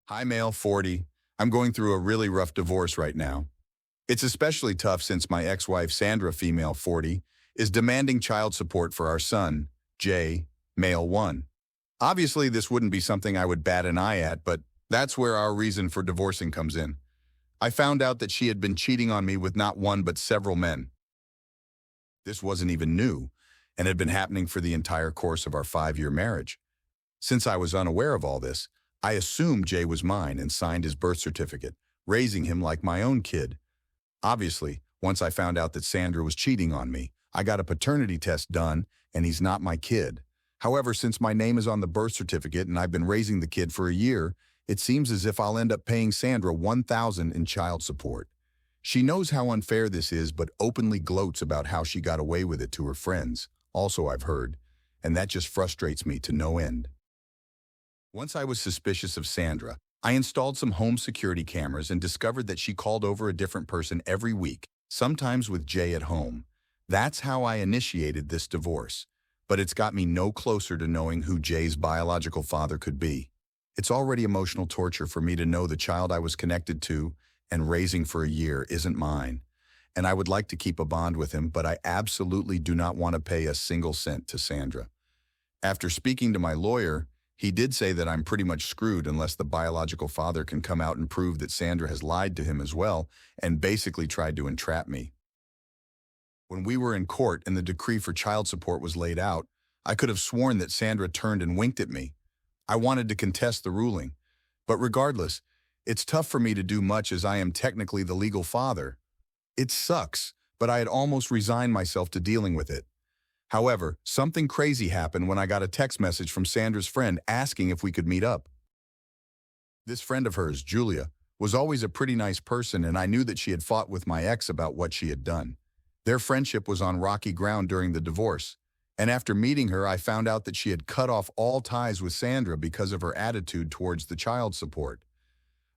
Hi, male 40. I'm going through a really rough divorce right now. It's especially tough since my ex-wife Sandra, female 40, is demanding child support for our son, Jay, male 1. Obviously, this wouldn't be something I would bat an eye at, but that's where our reason for divorcing comes in. I found out that she had been cheating on me with not one but several men. This wasn't even new, and had been happening for the entire course of our 5-year marriage. Since I was unaware of all this, I assumed Jay was mine and signed his birth certificate, raising him like my own kid. Obviously, once I found out that Sandra was cheating on me, I got a paternity test done, and he's not my kid. However, since my name is on the birth certificate and I've been raising the kid for a year, it seems as if I'll end up paying Sandra $1,000 in child support. She knows how unfair this is, but openly gloats about how she got away with it to her friends, also I've heard, and that just frustrates me to no end. Once I was suspicious of Sandra, I installed some home security cameras and discovered that she called over a different person every week, sometimes with Jay at home. That's how I initiated this divorce. But it's got me no closer to knowing who Jay's biological father could be. It's already emotional torture for me to know the child I was connected to and raising for a year isn't mine. And I would like to keep a bond with him, but I absolutely do not want to pay a single cent to Sandra. After speaking to my lawyer, he did say that I'm pretty much screwed unless the biological father can come out and prove that Sandra has lied to him as well and basically tried to entrap me. When we were in court and the decree for child support was laid out, I could have sworn that Sandra turned and winked at me. I wanted to contest the ruling, but regardless, it's tough for me to do much as I am technically the legal father. It sucks, but I had almost resigned myself to dealing with it. However, something crazy happened when I got a text message from Sandra's friend asking if we could meet up. This friend of hers, Julia, was always a pretty nice person, and I knew that she had fought with my ex about what she had done. Their friendship was on rocky ground during the divorce, and after meeting her, I found out that she had cut off all ties with Sandra because of her attitude towards the child support.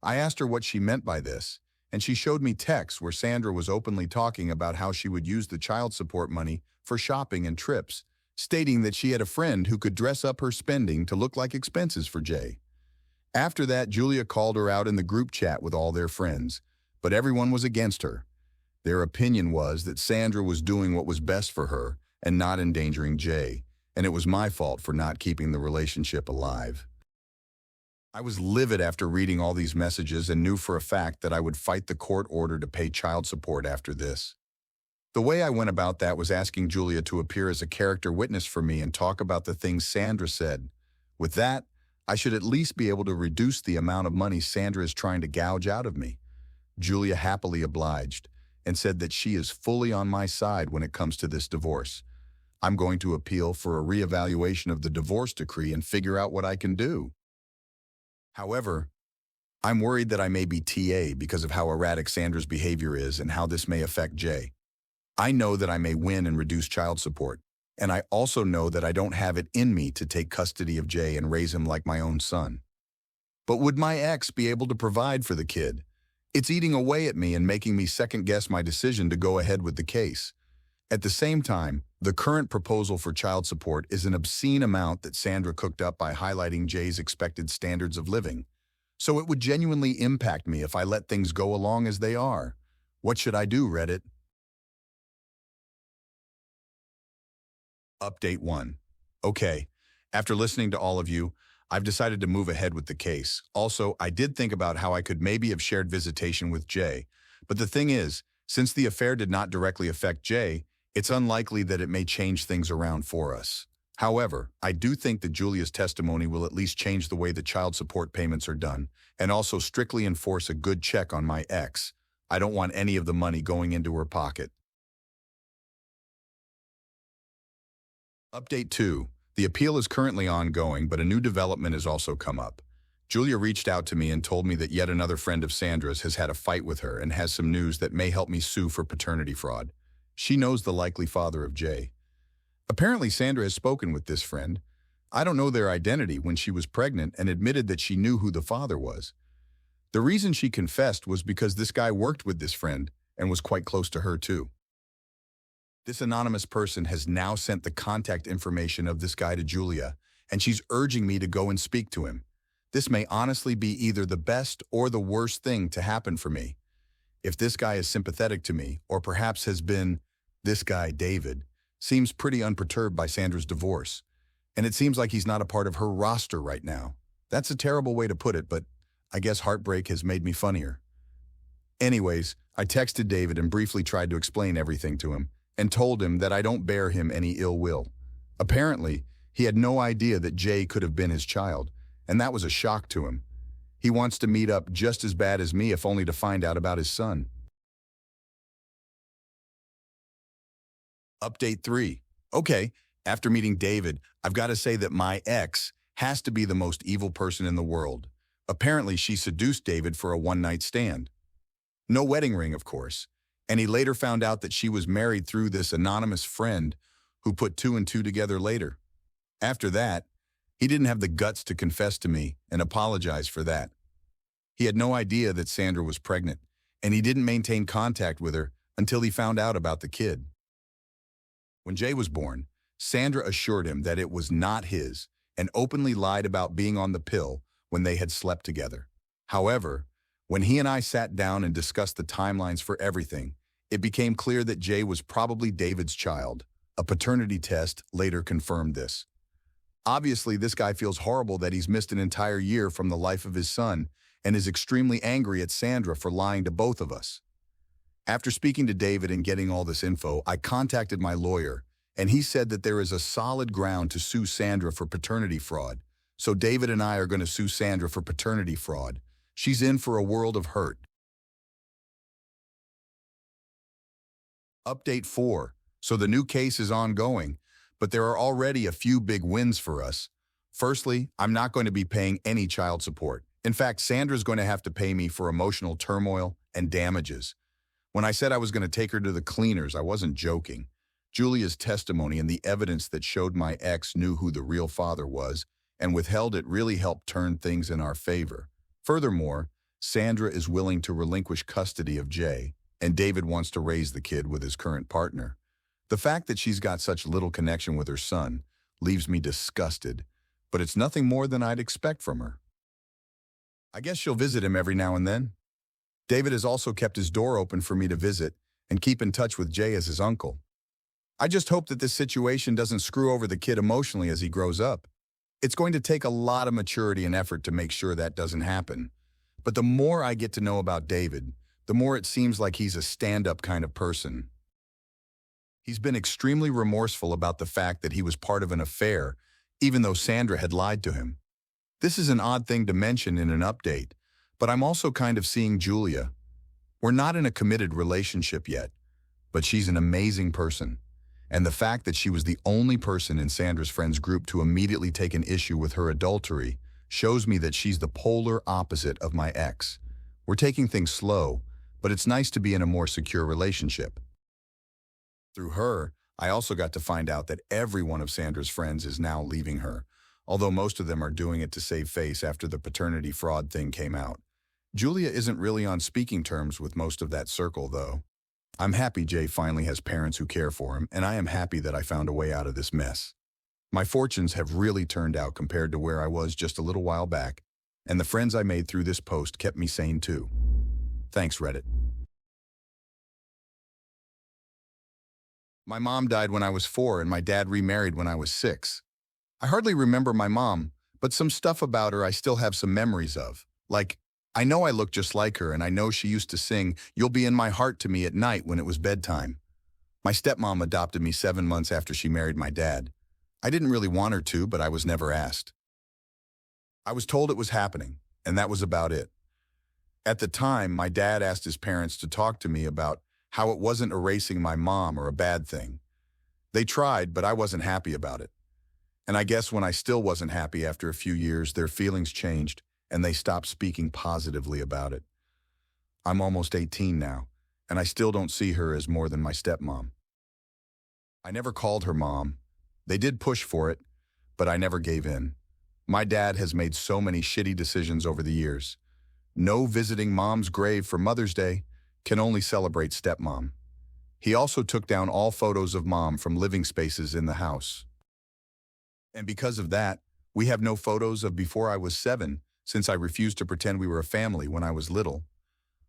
I asked her what she meant by this, and she showed me texts where Sandra was openly talking about how she would use the child support money for shopping and trips, stating that she had a friend who could dress up her spending to look like expenses for Jay. After that, Julia called her out in the group chat with all their friends, but everyone was against her. Their opinion was that Sandra was doing what was best for her and not endangering Jay, and it was my fault for not keeping the relationship alive. I was livid after reading all these messages and knew for a fact that I would fight the court order to pay child support after this. The way I went about that was asking Julia to appear as a character witness for me and talk about the things Sandra said. With that, I should at least be able to reduce the amount of money Sandra is trying to gouge out of me. Julia happily obliged and said that she is fully on my side when it comes to this divorce. I'm going to appeal for a reevaluation of the divorce decree and figure out what I can do. However, I'm worried that I may be TA because of how erratic Sandra's behavior is and how this may affect Jay. I know that I may win and reduce child support, and I also know that I don't have it in me to take custody of Jay and raise him like my own son. But would my ex be able to provide for the kid? It's eating away at me and making me second-guess my decision to go ahead with the case. At the same time, the current proposal for child support is an obscene amount that Sandra cooked up by highlighting Jay's expected standards of living. So it would genuinely impact me if I let things go along as they are. What should I do, Reddit? Update 1. Okay, after listening to all of you, I've decided to move ahead with the case. Also, I did think about how I could maybe have shared visitation with Jay, but the thing is, since the affair did not directly affect Jay, it's unlikely that it may change things around for us. However, I do think that Julia's testimony will at least change the way the child support payments are done, and also strictly enforce a good check on my ex. I don't want any of the money going into her pocket. Update 2. The appeal is currently ongoing, but a new development has also come up. Julia reached out to me and told me that yet another friend of Sandra's has had a fight with her and has some news that may help me sue for paternity fraud. She knows the likely father of Jay. Apparently, Sandra has spoken with this friend. I don't know their identity when she was pregnant and admitted that she knew who the father was. The reason she confessed was because this guy worked with this friend and was quite close to her too. This anonymous person has now sent the contact information of this guy to Julia, and she's urging me to go and speak to him. This may honestly be either the best or the worst thing to happen for me. If this guy is sympathetic to me, or perhaps has been, this guy, David, seems pretty unperturbed by Sandra's divorce. And it seems like he's not a part of her roster right now. That's a terrible way to put it, but I guess heartbreak has made me funnier. Anyways, I texted David and briefly tried to explain everything to him, and told him that I don't bear him any ill will. Apparently, he had no idea that Jay could have been his child, and that was a shock to him. He wants to meet up just as bad as me, if only to find out about his son. Update 3. Okay, after meeting David, I've got to say that my ex has to be the most evil person in the world. Apparently, she seduced David for a one-night stand. No wedding ring, of course, and he later found out that she was married through this anonymous friend who put two and two together later. After that, he didn't have the guts to confess to me and apologize for that. He had no idea that Sandra was pregnant, and he didn't maintain contact with her until he found out about the kid. When Jay was born, Sandra assured him that it was not his and openly lied about being on the pill when they had slept together. However, when he and I sat down and discussed the timelines for everything, it became clear that Jay was probably David's child. A paternity test later confirmed this. Obviously, this guy feels horrible that he's missed an entire year from the life of his son and is extremely angry at Sandra for lying to both of us. After speaking to David and getting all this info, I contacted my lawyer, and he said that there is a solid ground to sue Sandra for paternity fraud. So David and I are going to sue Sandra for paternity fraud. She's in for a world of hurt. Update 4. So the new case is ongoing, but there are already a few big wins for us. Firstly, I'm not going to be paying any child support. In fact, Sandra's going to have to pay me for emotional turmoil and damages. When I said I was going to take her to the cleaners, I wasn't joking. Julia's testimony and the evidence that showed my ex knew who the real father was and withheld it really helped turn things in our favor. Furthermore, Sandra is willing to relinquish custody of Jay, and David wants to raise the kid with his current partner. The fact that she's got such little connection with her son leaves me disgusted, but it's nothing more than I'd expect from her. I guess she'll visit him every now and then. David has also kept his door open for me to visit and keep in touch with Jay as his uncle. I just hope that this situation doesn't screw over the kid emotionally as he grows up. It's going to take a lot of maturity and effort to make sure that doesn't happen. But the more I get to know about David, the more it seems like he's a stand-up kind of person. He's been extremely remorseful about the fact that he was part of an affair, even though Sandra had lied to him. This is an odd thing to mention in an update, but I'm also kind of seeing Julia. We're not in a committed relationship yet, but she's an amazing person. And the fact that she was the only person in Sandra's friends group to immediately take an issue with her adultery shows me that she's the polar opposite of my ex. We're taking things slow, but it's nice to be in a more secure relationship. Through her, I also got to find out that every one of Sandra's friends is now leaving her, although most of them are doing it to save face after the paternity fraud thing came out. Julia isn't really on speaking terms with most of that circle, though. I'm happy Jay finally has parents who care for him, and I am happy that I found a way out of this mess. My fortunes have really turned out compared to where I was just a little while back, and the friends I made through this post kept me sane too. Thanks, Reddit. My mom died when I was 4 and my dad remarried when I was 6. I hardly remember my mom, but some stuff about her I still have some memories of. Like, I know I look just like her, and I know she used to sing "You'll Be in My Heart" to me at night when it was bedtime. My stepmom adopted me 7 months after she married my dad. I didn't really want her to, but I was never asked. I was told it was happening, and that was about it. At the time, my dad asked his parents to talk to me about how it wasn't erasing my mom or a bad thing. They tried, but I wasn't happy about it. And I guess when I still wasn't happy after a few years, their feelings changed, and they stopped speaking positively about it. I'm almost 18 now, and I still don't see her as more than my stepmom. I never called her mom. They did push for it, but I never gave in. My dad has made so many shitty decisions over the years. No visiting mom's grave for Mother's Day, can only celebrate stepmom. He also took down all photos of mom from living spaces in the house. And because of that, we have no photos of before I was 7, since I refused to pretend we were a family when I was little.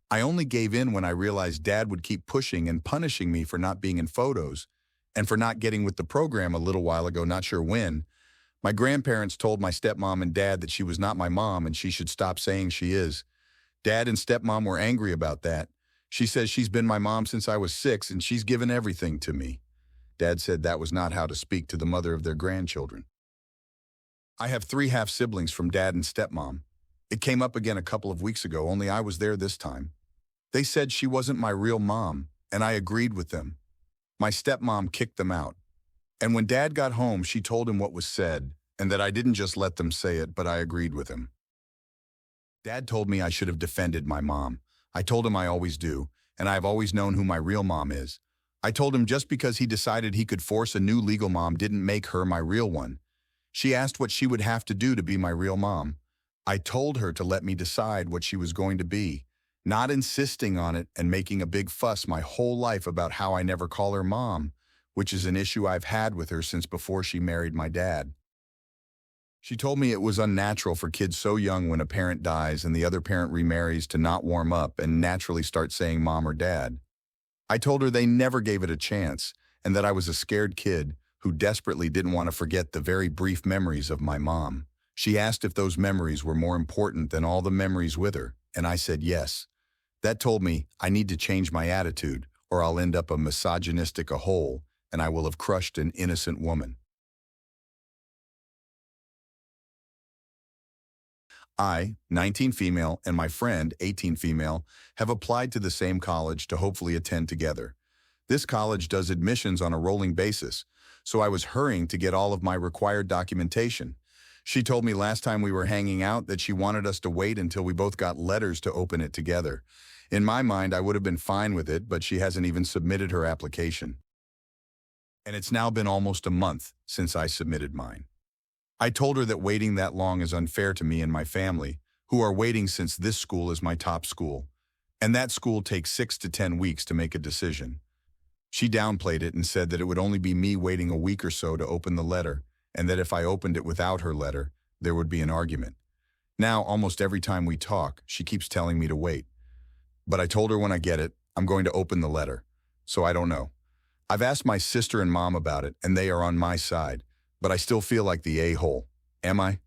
I only gave in when I realized Dad would keep pushing and punishing me for not being in photos and for not getting with the program a little while ago, not sure when. My grandparents told my stepmom and dad that she was not my mom and she should stop saying she is. Dad and stepmom were angry about that. She says she's been my mom since I was 6 and she's given everything to me. Dad said that was not how to speak to the mother of their grandchildren. I have 3 half-siblings from Dad and stepmom. It came up again a couple of weeks ago, only I was there this time. They said she wasn't my real mom, and I agreed with them. My stepmom kicked them out. And when Dad got home, she told him what was said, and that I didn't just let them say it, but I agreed with him. Dad told me I should have defended my mom. I told him I always do, and I've always known who my real mom is. I told him just because he decided he could force a new legal mom didn't make her my real one. She asked what she would have to do to be my real mom. I told her to let me decide what she was going to be, not insisting on it and making a big fuss my whole life about how I never call her mom, which is an issue I've had with her since before she married my dad. She told me it was unnatural for kids so young when a parent dies and the other parent remarries to not warm up and naturally start saying mom or dad. I told her they never gave it a chance and that I was a scared kid who desperately didn't want to forget the very brief memories of my mom. She asked if those memories were more important than all the memories with her, and I said yes. That told me I need to change my attitude or I'll end up a misogynistic a hole and I will have crushed an innocent woman. I, 19 female, and my friend, 18 female, have applied to the same college to hopefully attend together. This college does admissions on a rolling basis, so I was hurrying to get all of my required documentation. She told me last time we were hanging out that she wanted us to wait until we both got letters to open it together. In my mind, I would have been fine with it, but she hasn't even submitted her application. And it's now been almost a month since I submitted mine. I told her that waiting that long is unfair to me and my family, who are waiting since this school is my top school, and that school takes 6 to 10 weeks to make a decision. She downplayed it and said that it would only be me waiting a week or so to open the letter, and that if I opened it without her letter, there would be an argument. Now, almost every time we talk, she keeps telling me to wait. But I told her when I get it, I'm going to open the letter, so I don't know. I've asked my sister and mom about it, and they are on my side, but I still feel like the a-hole. Am I?